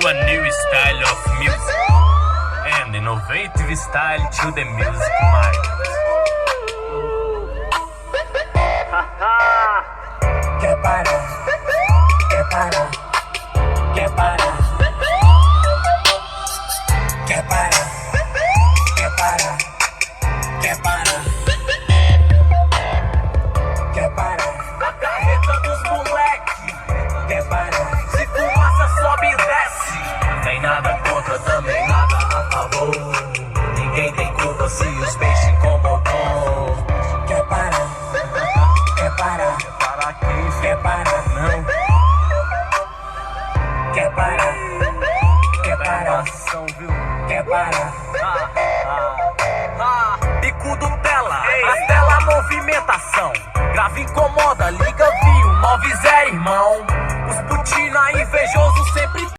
to a new style of music and innovative style to the music market. Quer parar, quer parar, quer parar, quer parar, quer parar, quer parar, quer parar. A carreta dos moleque, quer parar. Se fumaça sobe e desce. Tem nada contra, também nada a favor. Ninguém tem culpa se os peixes incomodam. Quer parar, quer parar. Quer parar, não. Quer parar, quer parar, quer parar. Bicudo tela, a tela movimentação. Grave incomoda, liga viu, 90 irmão.